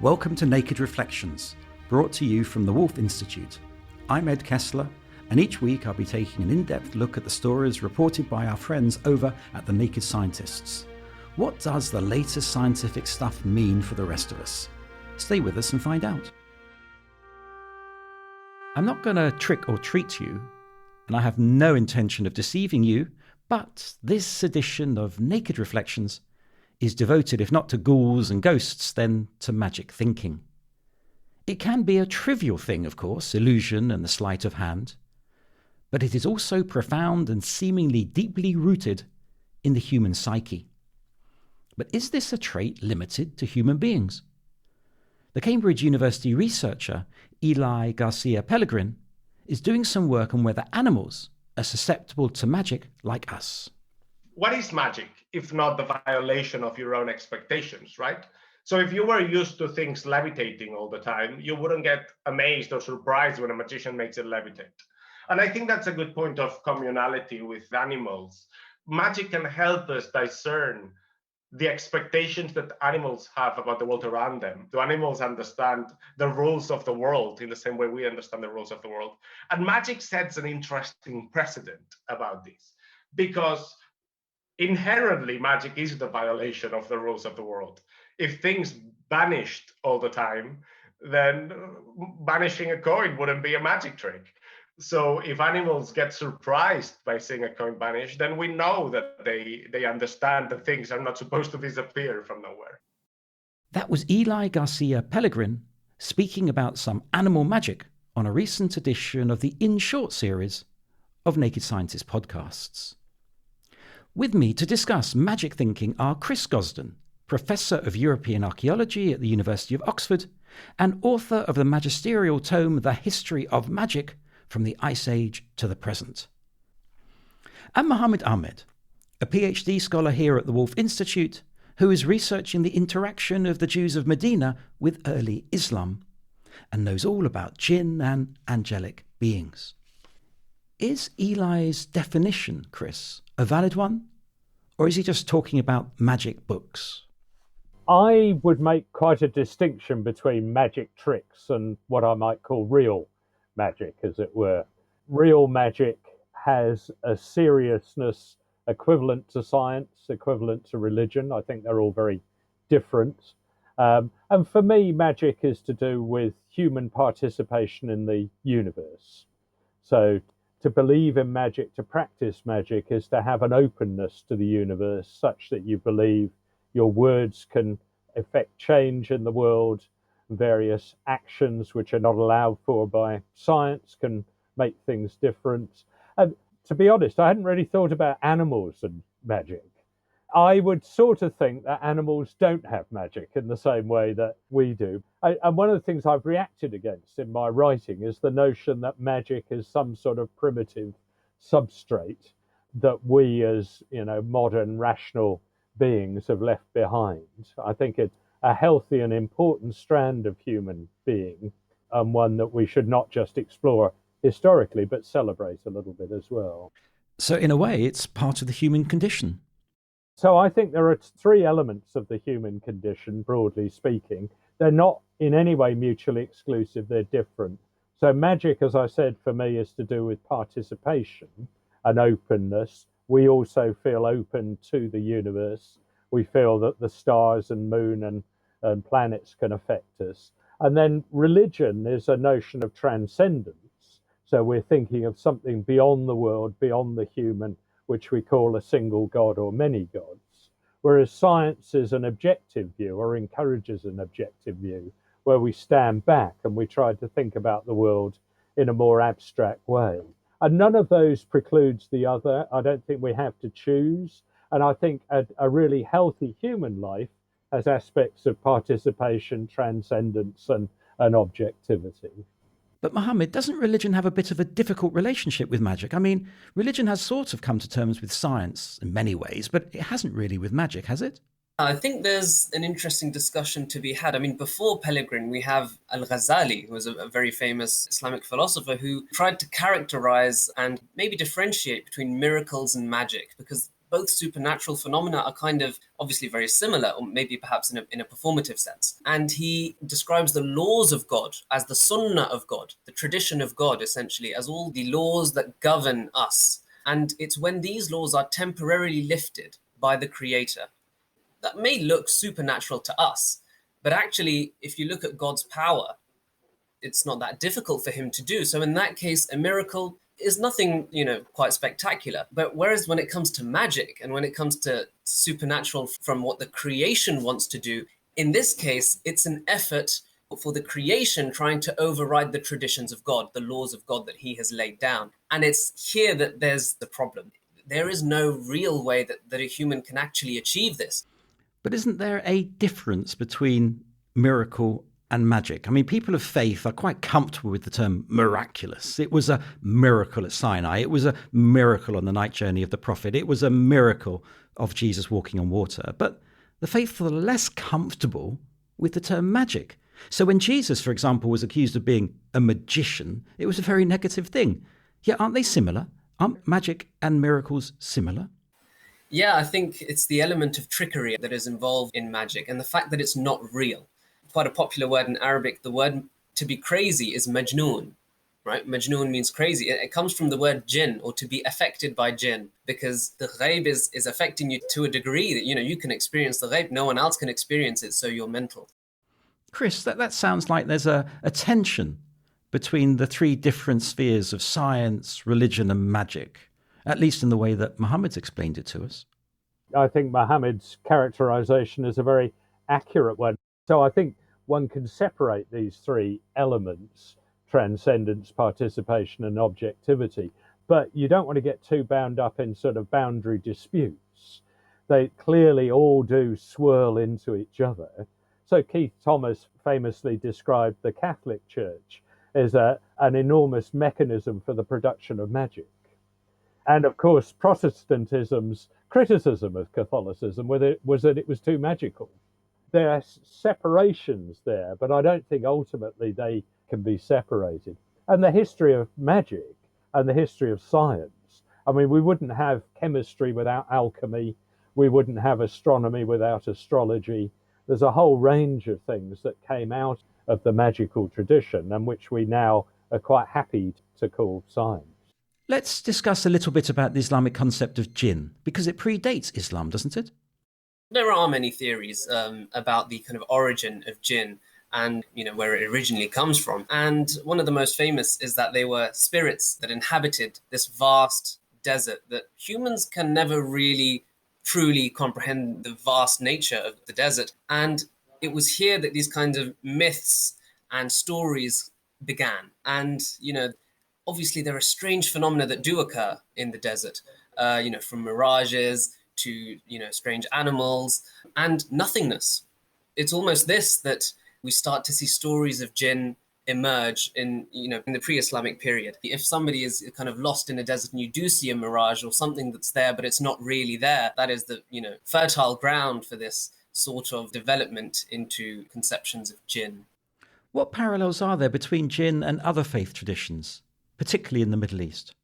Welcome to Naked Reflections, brought to you from the Wolf Institute. I'm Ed Kessler, and each week I'll be taking an in-depth look at the stories reported by our friends over at the Naked Scientists. What does the latest scientific stuff mean for the rest of us? Stay with us and find out. I'm not going to trick or treat you, and I have no intention of deceiving you, but this edition of Naked Reflections is devoted, if not to ghouls and ghosts, then to magic thinking. It can be a trivial thing, of course, illusion and the sleight of hand, but it is also profound and seemingly deeply rooted in the human psyche. But is this a trait limited to human beings? The Cambridge University researcher Eli Garcia Pellegrin is doing some work on whether animals are susceptible to magic like us. What is magic if not the violation of your own expectations, right? So if you were used to things levitating all the time, you wouldn't get amazed or surprised when a magician makes it levitate. And I think that's a good point of communality with animals. Magic can help us discern the expectations that animals have about the world around them. Do animals understand the rules of the world in the same way we understand the rules of the world? And magic sets an interesting precedent about this, because inherently magic is the violation of the rules of the world. If things vanished all the time, then vanishing a coin wouldn't be a magic trick. So if animals get surprised by seeing a coin vanish, then we know that they understand that things are not supposed to disappear from nowhere. That was Eli Garcia Pellegrin speaking about some animal magic on a recent edition of the In Short series of Naked Scientists podcasts. With me to discuss magic thinking are Chris Gosden, Professor of European Archaeology at the University of Oxford and author of the magisterial tome The History of Magic from the Ice Age to the Present, and Mohammed Ahmed, a PhD scholar here at the Wolf Institute who is researching the interaction of the Jews of Medina with early Islam and knows all about jinn and angelic beings. Is Eli's definition, Chris, a valid one? Or is he just talking about magic books? I would make quite a distinction between magic tricks and what I might call real magic, as it were. Real magic has a seriousness equivalent to science, equivalent to religion. I think they're all very different. And for me, magic is to do with human participation in the universe. So to believe in magic, to practice magic, is to have an openness to the universe such that you believe your words can effect change in the world. Various actions which are not allowed for by science can make things different. And to be honest, I hadn't really thought about animals and magic. I would sort of think that animals don't have magic in the same way that we do. And one of the things I've reacted against in my writing is the notion that magic is some sort of primitive substrate that we as, modern rational beings have left behind. I think it's a healthy and important strand of human being, and one that we should not just explore historically, but celebrate a little bit as well. So in a way, it's part of the human condition. So I think there are three elements of the human condition, broadly speaking. They're not in any way mutually exclusive, they're different. So magic, as I said, for me is to do with participation and openness. We also feel open to the universe. We feel that the stars and moon and planets can affect us. And then religion is a notion of transcendence. So we're thinking of something beyond the world, beyond the human, which we call a single God or many gods. Whereas science is an objective view, or encourages an objective view, where we stand back and we try to think about the world in a more abstract way. And none of those precludes the other. I don't think we have to choose. And I think a really healthy human life has aspects of participation, transcendence, and objectivity. But Mohammed, doesn't religion have a bit of a difficult relationship with magic? I mean, religion has sort of come to terms with science in many ways, but it hasn't really with magic, has it? I think there's an interesting discussion to be had. I mean, before Pellegrin, we have Al-Ghazali, who was a very famous Islamic philosopher who tried to characterize and maybe differentiate between miracles and magic, because both supernatural phenomena are kind of obviously very similar, or maybe perhaps in a performative sense. And he describes the laws of God as the sunnah of God, the tradition of God, essentially, as all the laws that govern us. And it's when these laws are temporarily lifted by the Creator that may look supernatural to us. But actually, if you look at God's power, it's not that difficult for him to do. So in that case, a miracle is nothing, quite spectacular. But whereas when it comes to magic and when it comes to supernatural from what the creation wants to do, in this case, it's an effort for the creation trying to override the traditions of God, the laws of God that he has laid down. And it's here that there's the problem. There is no real way that a human can actually achieve this. But isn't there a difference between miracle and magic? I mean, people of faith are quite comfortable with the term miraculous. It was a miracle at Sinai. It was a miracle on the night journey of the prophet. It was a miracle of Jesus walking on water. But the faithful are less comfortable with the term magic. So when Jesus, for example, was accused of being a magician, it was a very negative thing. Yeah, aren't they similar? Aren't magic and miracles similar? Yeah, I think it's the element of trickery that is involved in magic and the fact that it's not real. Quite a popular word in Arabic, the word to be crazy is majnoon, right? Majnoon means crazy. It comes from the word jinn, or to be affected by jinn, because the ghaib is affecting you to a degree that, you can experience the ghaib. No one else can experience it, so you're mental. Chris, that sounds like there's a tension between the three different spheres of science, religion and magic, at least in the way that Muhammad's explained it to us. I think Muhammad's characterization is a very accurate one. So I think one can separate these three elements, transcendence, participation and objectivity, but you don't want to get too bound up in sort of boundary disputes. They clearly all do swirl into each other. So Keith Thomas famously described the Catholic Church as an enormous mechanism for the production of magic. And of course, Protestantism's criticism of Catholicism was that it was too magical. There are separations there, but I don't think ultimately they can be separated. And the history of magic and the history of science, I mean, we wouldn't have chemistry without alchemy. We wouldn't have astronomy without astrology. There's a whole range of things that came out of the magical tradition and which we now are quite happy to call science. Let's discuss a little bit about the Islamic concept of jinn, because it predates Islam, doesn't it? There are many theories about the kind of origin of jinn and, where it originally comes from. And one of the most famous is that they were spirits that inhabited this vast desert that humans can never really truly comprehend the vast nature of the desert. And it was here that these kinds of myths and stories began. And, obviously there are strange phenomena that do occur in the desert, from mirages to, strange animals and nothingness. It's almost this that we start to see stories of jinn emerge in the pre-Islamic period. If somebody is kind of lost in a desert and you do see a mirage or something that's there, but it's not really there, that is the, fertile ground for this sort of development into conceptions of jinn. What parallels are there between jinn and other faith traditions, particularly in the Middle East?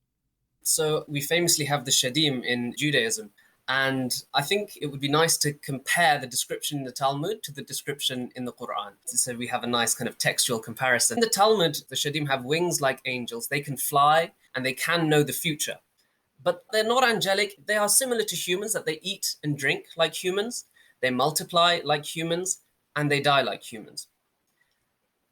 So we famously have the Shadim in Judaism. And I think it would be nice to compare the description in the Talmud to the description in the Quran. So we have a nice kind of textual comparison. In the Talmud, the Shadim have wings like angels. They can fly and they can know the future. But they're not angelic. They are similar to humans, that they eat and drink like humans. They multiply like humans and they die like humans.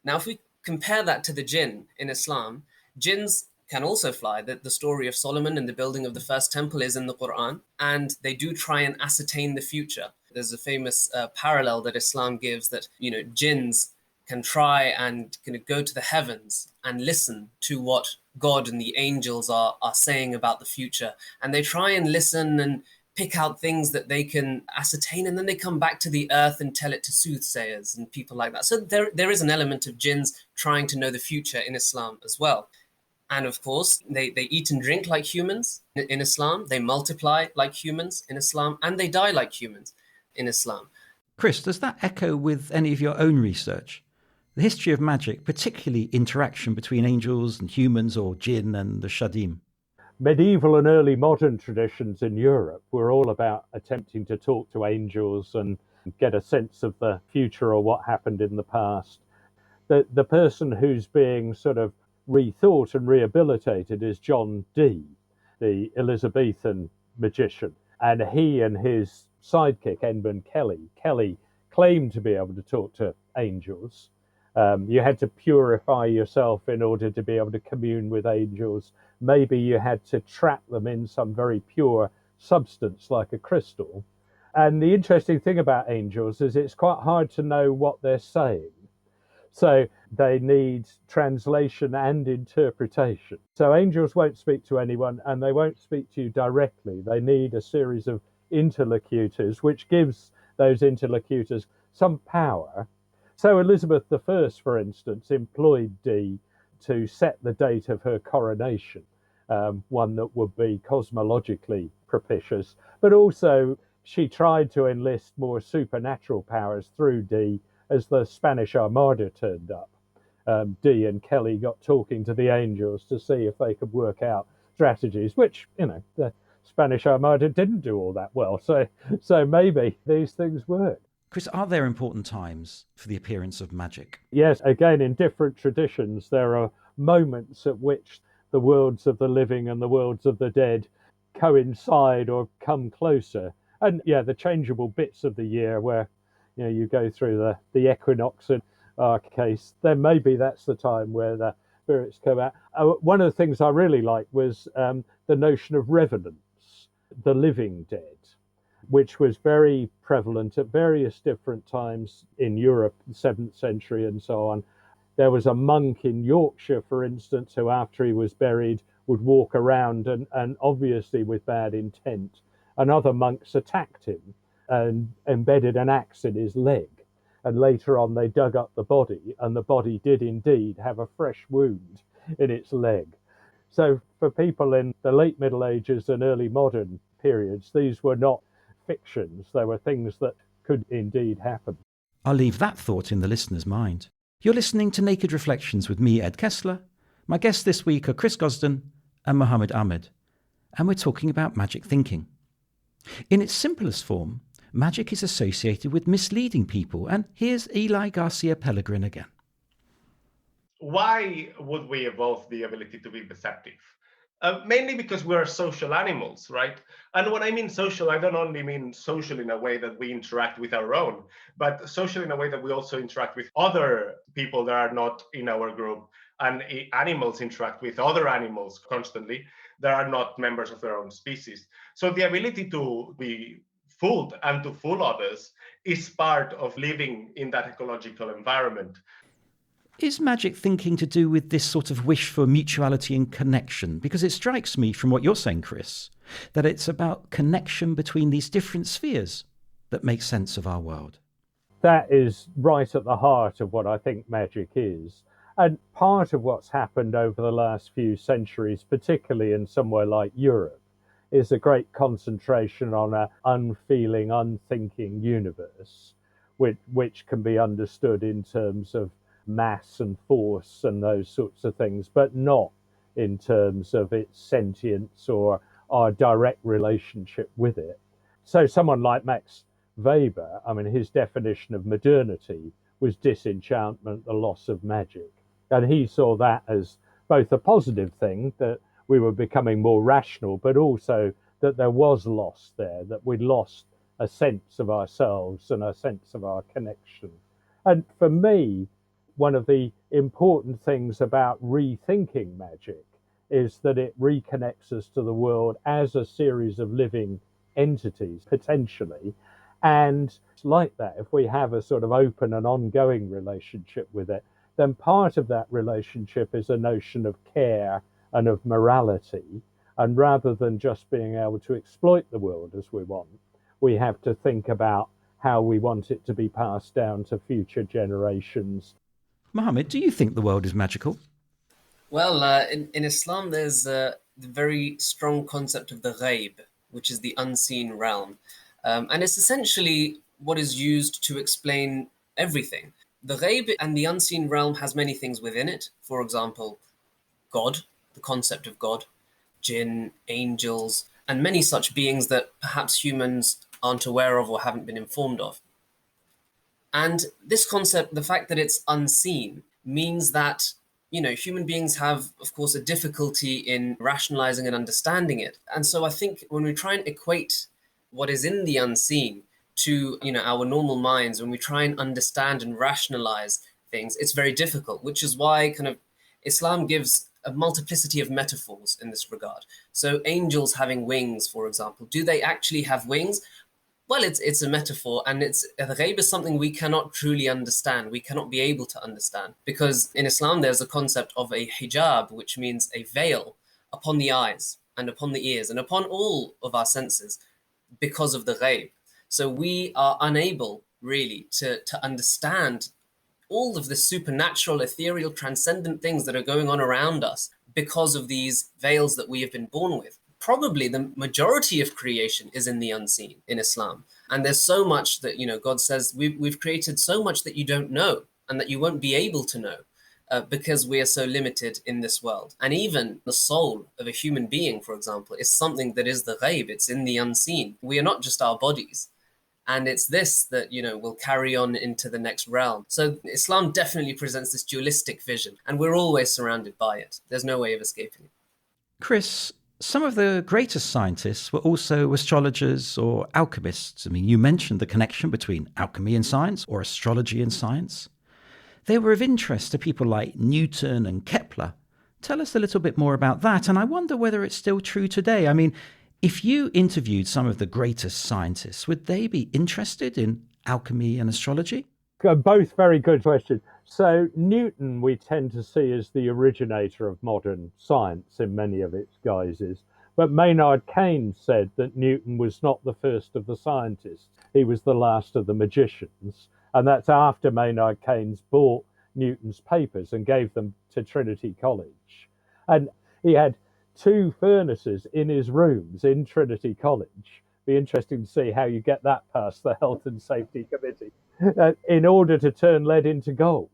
Now, if we compare that to the jinn in Islam, jinns can also fly. The story of Solomon and the building of the first temple is in the Quran, and they do try and ascertain the future. There's a famous parallel that Islam gives that, jinns can try and go to the heavens and listen to what God and the angels are saying about the future. And they try and listen and pick out things that they can ascertain, and then they come back to the earth and tell it to soothsayers and people like that. So there is an element of jinns trying to know the future in Islam as well. And of course, they eat and drink like humans in Islam. They multiply like humans in Islam, and they die like humans in Islam. Chris, does that echo with any of your own research? The history of magic, particularly interaction between angels and humans, or jinn and the shadim? medieval and early modern traditions in Europe were all about attempting to talk to angels and get a sense of the future or what happened in the past. The person who's being sort of rethought and rehabilitated is John Dee, the Elizabethan magician. And he and his sidekick, Edmund Kelly claimed to be able to talk to angels. You had to purify yourself in order to be able to commune with angels. Maybe you had to trap them in some very pure substance like a crystal. And the interesting thing about angels is it's quite hard to know what they're saying. So they need translation and interpretation. So angels won't speak to anyone and they won't speak to you directly. They need a series of interlocutors, which gives those interlocutors some power. So Elizabeth I, for instance, employed Dee to set the date of her coronation, one that would be cosmologically propitious, but also she tried to enlist more supernatural powers through Dee as the Spanish Armada turned up. Dee and Kelly got talking to the angels to see if they could work out strategies, which, the Spanish Armada didn't do all that well. So maybe these things work. Chris, are there important times for the appearance of magic? Yes, again, in different traditions, there are moments at which the worlds of the living and the worlds of the dead coincide or come closer. And the changeable bits of the year where you go through the equinox in our case, then maybe that's the time where the spirits come out. One of the things I really liked was the notion of revenants, the living dead, which was very prevalent at various different times in Europe, the 7th century and so on. There was a monk in Yorkshire, for instance, who after he was buried would walk around and obviously with bad intent. And other monks attacked him and embedded an axe in his leg. And later on they dug up the body, and the body did indeed have a fresh wound in its leg. So for people in the late Middle Ages and early modern periods, these were not fictions. They were things that could indeed happen. I'll leave that thought in the listener's mind. You're listening to Naked Reflections with me, Ed Kessler. My guests this week are Chris Gosden and Mohammed Ahmed, and we're talking about magic thinking. In its simplest form, magic is associated with misleading people, and here's Eli Garcia Pellegrin again. Why would we evolve the ability to be deceptive? Mainly because we're social animals, right? And when I mean social, I don't only mean social in a way that we interact with our own, but social in a way that we also interact with other people that are not in our group. And animals interact with other animals constantly that are not members of their own species. So the ability to be fooled and to fool others is part of living in that ecological environment. Is magic thinking to do with this sort of wish for mutuality and connection? Because it strikes me from what you're saying, Chris, that it's about connection between these different spheres that make sense of our world. That is right at the heart of what I think magic is. And part of what's happened over the last few centuries, particularly in somewhere like Europe, is a great concentration on an unfeeling, unthinking universe, which can be understood in terms of mass and force and those sorts of things, but not in terms of its sentience or our direct relationship with it. So someone like Max Weber, his definition of modernity was disenchantment, the loss of magic. And he saw that as both a positive thing, that we were becoming more rational, but also that there was loss there, that we lost a sense of ourselves and a sense of our connection. And for me, one of the important things about rethinking magic is that it reconnects us to the world as a series of living entities, potentially. And like that, if we have a sort of open and ongoing relationship with it, then part of that relationship is a notion of care and of morality. And rather than just being able to exploit the world as we want, we have to think about how we want it to be passed down to future generations. Mohammed, do you think the world is magical? Well, in Islam, there's the very strong concept of the ghaib, which is the unseen realm. And it's essentially what is used to explain everything. The ghaib and the unseen realm has many things within it. For example, God, the concept of God, jinn, angels, and many such beings that perhaps humans aren't aware of or haven't been informed of. And this concept, the fact that it's unseen, means that, human beings have, of course, a difficulty in rationalizing and understanding it. And so I think when we try and equate what is in the unseen to, our normal minds, when we try and understand and rationalize things, it's very difficult, which is why kind of Islam gives a multiplicity of metaphors in this regard. So angels having wings, for example, do they actually have wings? Well, it's a metaphor, and the ghaib is something we cannot truly understand. We cannot be able to understand, because in Islam there's a concept of a hijab, which means a veil upon the eyes and upon the ears and upon all of our senses because of the ghaib. So we are unable really to understand all of the supernatural, ethereal, transcendent things that are going on around us because of these veils that we have been born with. Probably the majority of creation is in the unseen in Islam. And there's so much that, God says, we've created so much that you don't know and that you won't be able to know because we are so limited in this world. And even the soul of a human being, for example, is something that is the ghaib. It's in the unseen. We are not just our bodies. And it's this that, will carry on into the next realm. So Islam definitely presents this dualistic vision, and we're always surrounded by it. There's no way of escaping it. Chris, some of the greatest scientists were also astrologers or alchemists. I mean, you mentioned the connection between alchemy and science, or astrology and science. They were of interest to people like Newton and Kepler. Tell us a little bit more about that, and I wonder whether it's still true today. I mean, if you interviewed some of the greatest scientists, would they be interested in alchemy and astrology? Both very good questions. So Newton we tend to see as the originator of modern science in many of its guises. But Maynard Keynes said that Newton was not the first of the scientists. He was the last of the magicians. And that's after Maynard Keynes bought Newton's papers and gave them to Trinity College. And he had 2 furnaces in his rooms in Trinity College. Be interesting to see how you get that past the Health and Safety Committee. In order to turn lead into gold.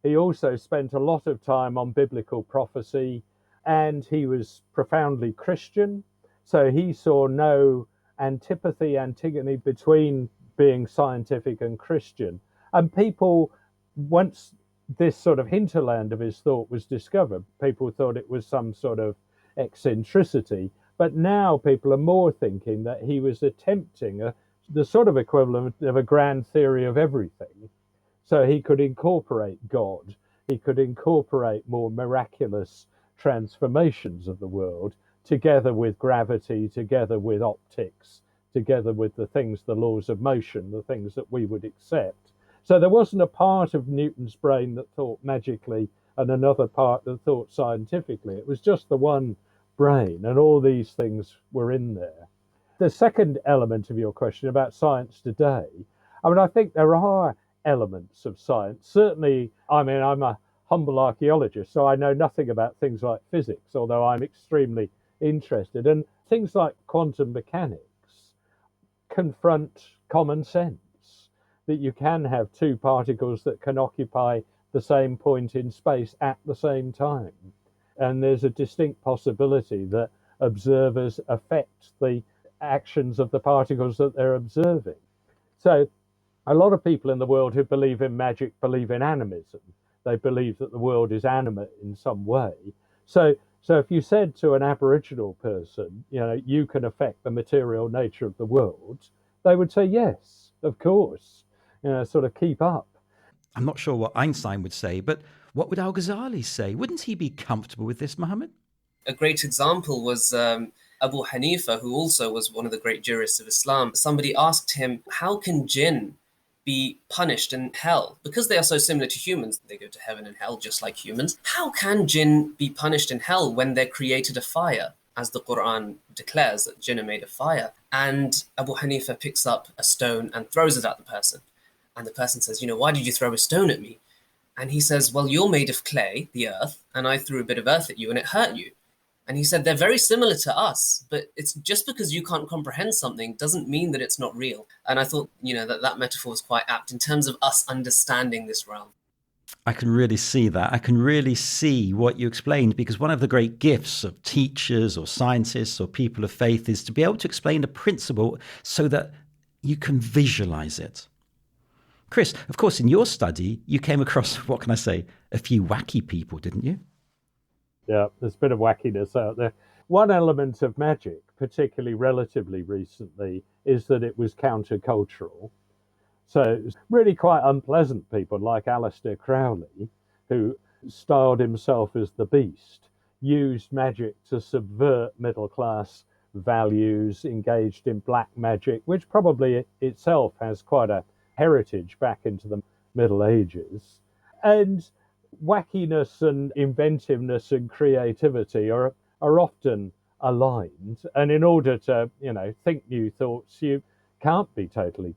He also spent a lot of time on biblical prophecy, and he was profoundly Christian. So he saw no antigony between being scientific and Christian. And people, once this sort of hinterland of his thought was discovered, people thought it was some sort of eccentricity. But now people are more thinking that he was attempting the sort of equivalent of a grand theory of everything. So he could incorporate God, he could incorporate more miraculous transformations of the world, together with gravity, together with optics, together with the laws of motion, the things that we would accept. So there wasn't a part of Newton's brain that thought magically and another part that thought scientifically. It was just the one brain, and all these things were in there. The second element of your question about science today, I think there are elements of science. Certainly, I'm a humble archaeologist, so I know nothing about things like physics, although I'm extremely interested. And things like quantum mechanics confront common sense, that you can have 2 particles that can occupy the same point in space at the same time. And there's a distinct possibility that observers affect the actions of the particles that they're observing. So a lot of people in the world who believe in magic believe in animism. They believe that the world is animate in some way. So if you said to an Aboriginal person, you can affect the material nature of the world, they would say, yes, of course, sort of keep up. I'm not sure what Einstein would say, but what would Al-Ghazali say? Wouldn't he be comfortable with this, Muhammad? A great example was Abu Hanifa, who also was one of the great jurists of Islam. Somebody asked him, how can jinn be punished in hell? Because they are so similar to humans, they go to heaven and hell just like humans. How can jinn be punished in hell when they created a fire? As the Quran declares that jinn are made of fire. And Abu Hanifa picks up a stone and throws it at the person. And the person says, why did you throw a stone at me? And he says, well, you're made of clay, the earth, and I threw a bit of earth at you and it hurt you. And he said, they're very similar to us, but it's just because you can't comprehend something doesn't mean that it's not real. And I thought, that metaphor was quite apt in terms of us understanding this realm. I can really see that. I can really see what you explained, because one of the great gifts of teachers or scientists or people of faith is to be able to explain a principle so that you can visualize it. Chris, of course, in your study, you came across, what can I say, a few wacky people, didn't you? Yeah, there's a bit of wackiness out there. One element of magic, particularly relatively recently, is that it was countercultural. So it's really quite unpleasant people like Aleister Crowley, who styled himself as the Beast, used magic to subvert middle class values, engaged in black magic, which probably itself has quite a heritage back into the Middle Ages. And wackiness and inventiveness and creativity are often aligned. And in order to, think new thoughts, you can't be totally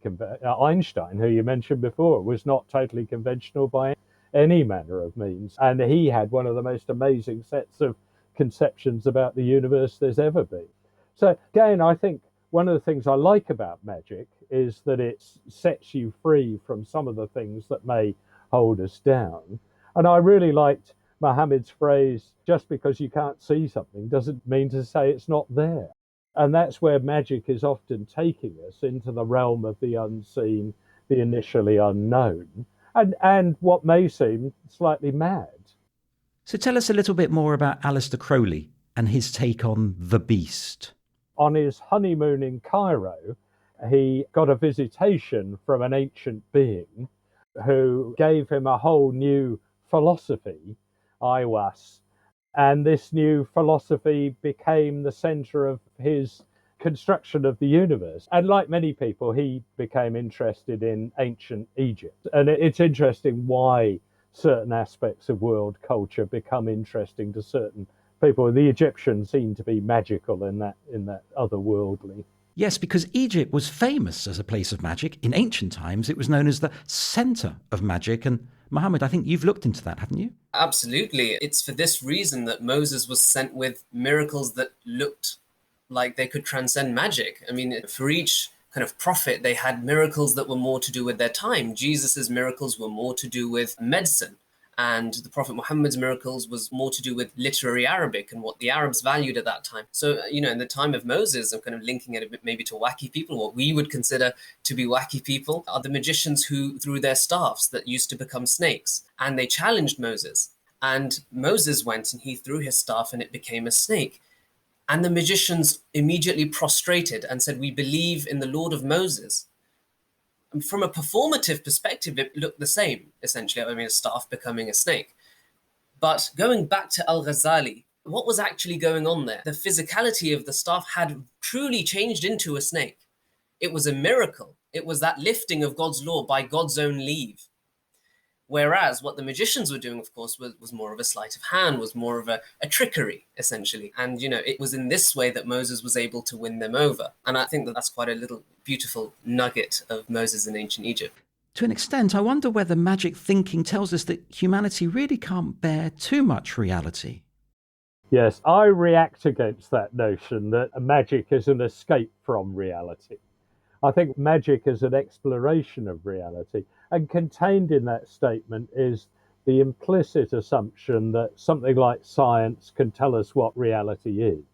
Einstein, who you mentioned before, was not totally conventional by any manner of means, and he had one of the most amazing sets of conceptions about the universe there's ever been. So again, I think one of the things I like about magic is that it sets you free from some of the things that may hold us down. And I really liked Mohammed's phrase, just because you can't see something doesn't mean to say it's not there. And that's where magic is often taking us, into the realm of the unseen, the initially unknown, and what may seem slightly mad. So tell us a little bit more about Aleister Crowley and his take on the Beast. On his honeymoon in Cairo, he got a visitation from an ancient being who gave him a whole new philosophy, Aiwass. And this new philosophy became the center of his construction of the universe. And like many people, he became interested in ancient Egypt. And it's interesting why certain aspects of world culture become interesting to certain people. The Egyptians seem to be magical in that otherworldly. Yes, because Egypt was famous as a place of magic. In ancient times, it was known as the center of magic. And Mohammed, I think you've looked into that, haven't you? Absolutely. It's for this reason that Moses was sent with miracles that looked like they could transcend magic. I mean, for each kind of prophet, they had miracles that were more to do with their time. Jesus's miracles were more to do with medicine. And the Prophet Muhammad's miracles was more to do with literary Arabic and what the Arabs valued at that time. So, in the time of Moses, I'm kind of linking it a bit maybe to wacky people. What we would consider to be wacky people are the magicians who threw their staffs that used to become snakes. And they challenged Moses. And Moses went and he threw his staff and it became a snake. And the magicians immediately prostrated and said, "We believe in the Lord of Moses." From a performative perspective, it looked the same, essentially. I mean, a staff becoming a snake. But going back to Al-Ghazali, what was actually going on there? The physicality of the staff had truly changed into a snake. It was a miracle. It was that lifting of God's law by God's own leave. Whereas what the magicians were doing, of course, was more of a sleight of hand, was more of a trickery, essentially. And, it was in this way that Moses was able to win them over. And I think that that's quite a little beautiful nugget of Moses in ancient Egypt. To an extent, I wonder whether magic thinking tells us that humanity really can't bear too much reality. Yes, I react against that notion that magic is an escape from reality. I think magic is an exploration of reality. And contained in that statement is the implicit assumption that something like science can tell us what reality is.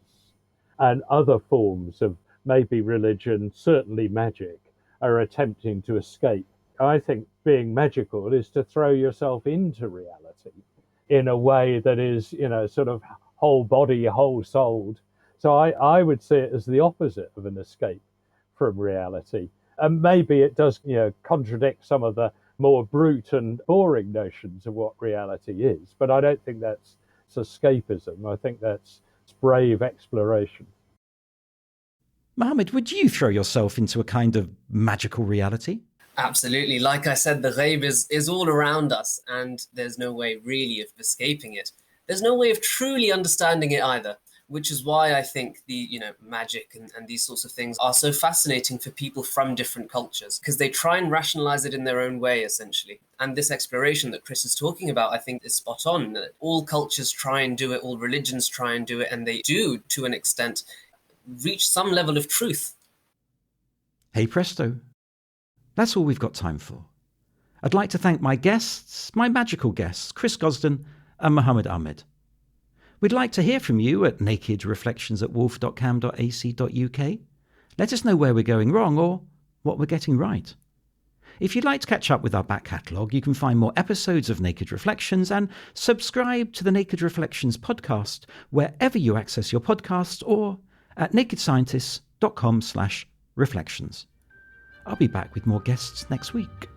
And other forms of maybe religion, certainly magic, are attempting to escape. I think being magical is to throw yourself into reality in a way that is, sort of whole body, whole souled. So I would see it as the opposite of an escape from reality. And maybe it does, contradict some of the more brute and boring notions of what reality is. But I don't think that's escapism. I think that's brave exploration. Mohammed, would you throw yourself into a kind of magical reality? Absolutely. Like I said, the ghaib is all around us, and there's no way really of escaping it. There's no way of truly understanding it either, which is why I think the magic and these sorts of things are so fascinating for people from different cultures, because they try and rationalize it in their own way, essentially. And this exploration that Chris is talking about, I think, is spot on. All cultures try and do it, all religions try and do it, and they do, to an extent, reach some level of truth. Hey presto. That's all we've got time for. I'd like to thank my guests, my magical guests, Chris Gosden and Mohammed Ahmed. We'd like to hear from you at nakedreflections@wolf.cam.ac.uk. Let us know where we're going wrong or what we're getting right. If you'd like to catch up with our back catalogue, you can find more episodes of Naked Reflections and subscribe to the Naked Reflections podcast wherever you access your podcasts or at nakedscientists.com/reflections. I'll be back with more guests next week.